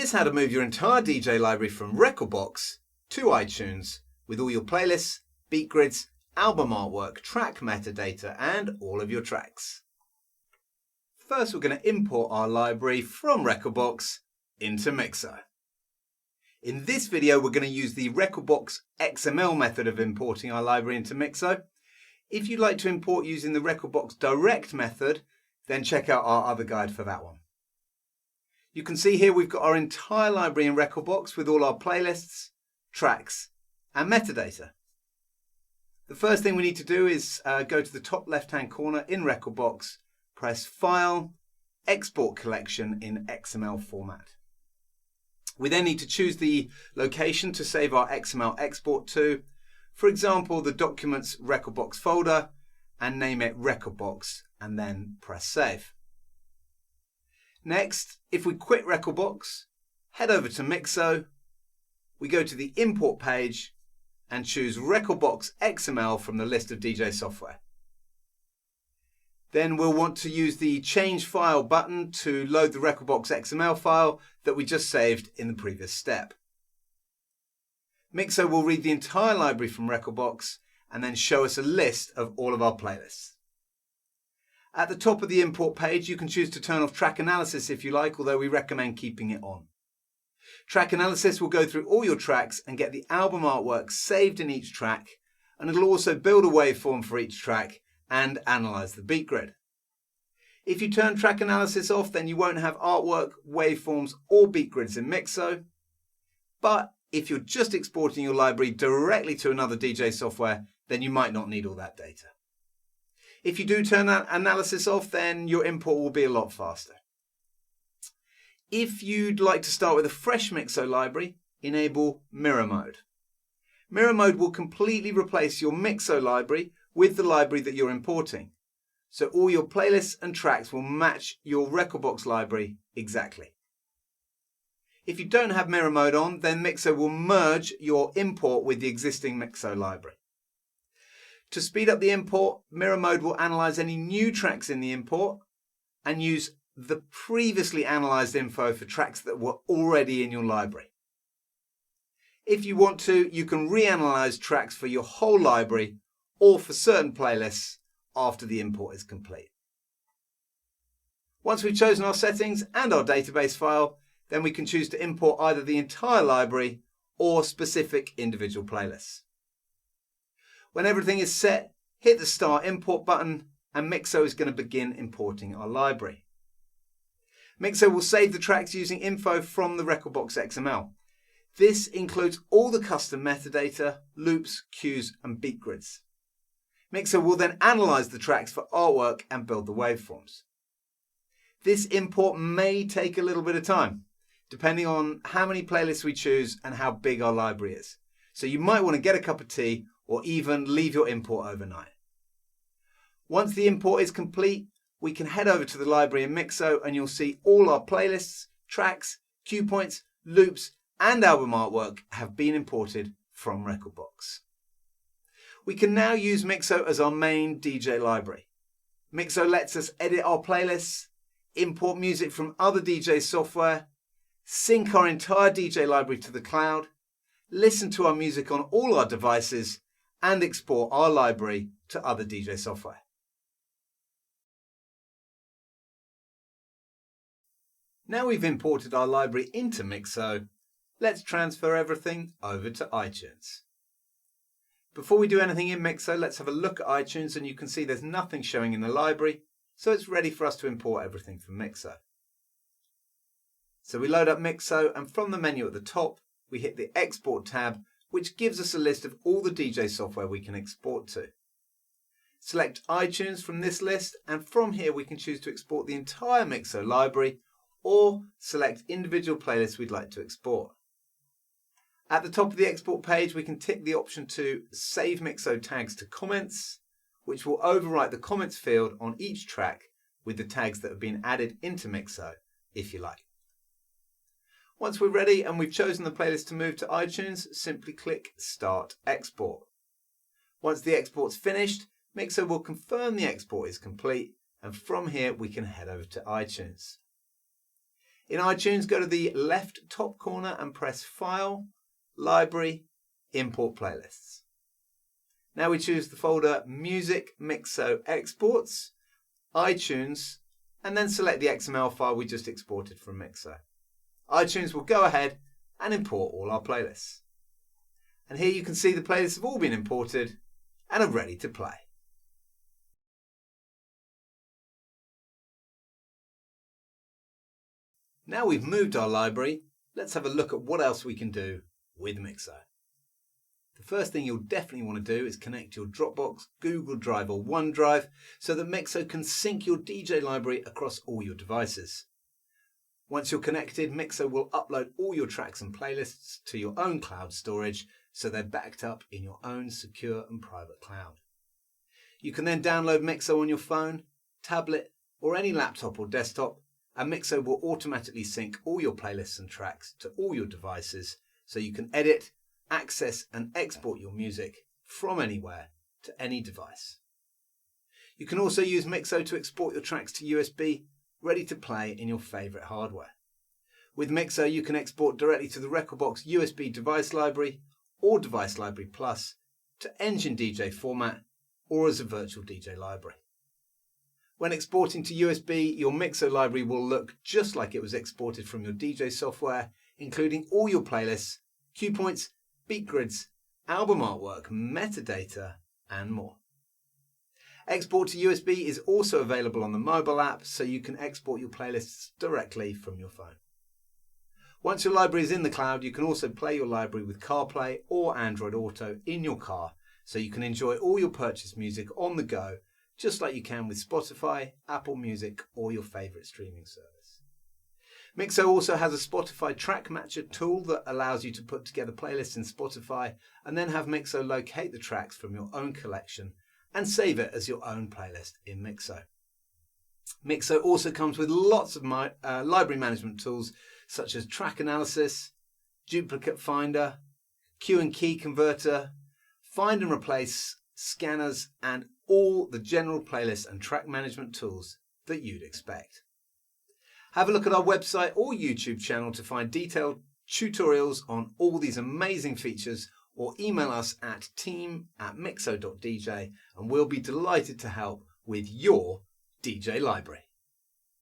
Here's how to move your entire DJ library from Rekordbox to iTunes with all your playlists, beat grids, album artwork, track metadata and all of your tracks. First we're going to import our library from Rekordbox into Mixo. In this video we're going to use the Rekordbox XML method of importing our library into Mixo. If you'd like to import using the Rekordbox Direct method, then check out our other guide for that one. You can see here we've got our entire library in Rekordbox with all our playlists, tracks and metadata. The first thing we need to do is go to the top left hand corner in Rekordbox, press File, Export Collection in XML format. We then need to choose the location to save our XML export to, for example the Documents Rekordbox folder, and name it Rekordbox and then press Save. Next, if we quit Rekordbox, head over to Mixo, we go to the import page and choose Rekordbox XML from the list of DJ software. Then we'll want to use the Change File button to load the Rekordbox XML file that we just saved in the previous step. Mixo will read the entire library from Rekordbox and then show us a list of all of our playlists. At the top of the import page you can choose to turn off track analysis if you like, although we recommend keeping it on. Track analysis will go through all your tracks and get the album artwork saved in each track, and it'll also build a waveform for each track and analyze the beat grid. If you turn track analysis off, then you won't have artwork, waveforms or beat grids in Mixo. But if you're just exporting your library directly to another DJ software, then you might not need all that data. If you do turn that analysis off, then your import will be a lot faster. If you'd like to start with a fresh Mixo library, enable Mirror Mode. Mirror Mode will completely replace your Mixo library with the library that you're importing. So all your playlists and tracks will match your Rekordbox library exactly. If you don't have Mirror Mode on, then Mixo will merge your import with the existing Mixo library. To speed up the import, Mirror Mode will analyze any new tracks in the import and use the previously analyzed info for tracks that were already in your library. If you want to, you can reanalyze tracks for your whole library or for certain playlists after the import is complete. Once we've chosen our settings and our database file, then we can choose to import either the entire library or specific individual playlists. When everything is set, hit the Start Import button and Mixo is going to begin importing our library. Mixo will save the tracks using info from the Rekordbox XML. This includes all the custom metadata, loops, cues and beat grids. Mixo will then analyze the tracks for artwork and build the waveforms. This import may take a little bit of time, depending on how many playlists we choose and how big our library is. So you might want to get a cup of tea or even leave your import overnight. Once the import is complete, we can head over to the library in Mixo and you'll see all our playlists, tracks, cue points, loops and album artwork have been imported from Rekordbox. We can now use Mixo as our main DJ library. Mixo lets us edit our playlists, import music from other DJ software, sync our entire DJ library to the cloud, listen to our music on all our devices, and export our library to other DJ software. Now we've imported our library into Mixo, let's transfer everything over to iTunes. Before we do anything in Mixo, let's have a look at iTunes and you can see there's nothing showing in the library, so it's ready for us to import everything from Mixo. So we load up Mixo and from the menu at the top, we hit the Export tab, which gives us a list of all the DJ software we can export to. Select iTunes from this list and from here we can choose to export the entire Mixo library or select individual playlists we'd like to export. At the top of the export page we can tick the option to Save Mixo tags to comments, which will overwrite the comments field on each track with the tags that have been added into Mixo if you like. Once we're ready and we've chosen the playlist to move to iTunes, simply click Start Export. Once the export's finished, Mixo will confirm the export is complete and from here we can head over to iTunes. In iTunes, go to the left top corner and press File, Library, Import Playlists. Now we choose the folder Music Mixo Exports, iTunes, and then select the XML file we just exported from Mixo. iTunes will go ahead and import all our playlists. And here you can see the playlists have all been imported and are ready to play. Now we've moved our library, let's have a look at what else we can do with Mixo. The first thing you'll definitely want to do is connect your Dropbox, Google Drive or OneDrive so that Mixo can sync your DJ library across all your devices. Once you're connected, Mixo will upload all your tracks and playlists to your own cloud storage so they're backed up in your own secure and private cloud. You can then download Mixo on your phone, tablet or any laptop or desktop, and Mixo will automatically sync all your playlists and tracks to all your devices so you can edit, access and export your music from anywhere to any device. You can also use Mixo to export your tracks to USB, ready to play in your favourite hardware. With Mixo you can export directly to the Rekordbox USB device library or Device Library Plus, to Engine DJ format or as a virtual DJ library. When exporting to USB, your Mixo library will look just like it was exported from your DJ software, including all your playlists, cue points, beat grids, album artwork, metadata, and more. Export to USB is also available on the mobile app, so you can export your playlists directly from your phone. Once your library is in the cloud, you can also play your library with CarPlay or Android Auto in your car, so you can enjoy all your purchased music on the go, just like you can with Spotify, Apple Music, or your favourite streaming service. Mixo also has a Spotify Track Matcher tool that allows you to put together playlists in Spotify and then have Mixo locate the tracks from your own collection and save it as your own playlist in Mixo. Mixo also comes with lots of library management tools such as Track Analysis, Duplicate Finder, Cue and Key Converter, Find and Replace, Scanners, and all the general playlist and track management tools that you'd expect. Have a look at our website or YouTube channel to find detailed tutorials on all these amazing features, or email us at team@mixo.dj and we'll be delighted to help with your DJ library.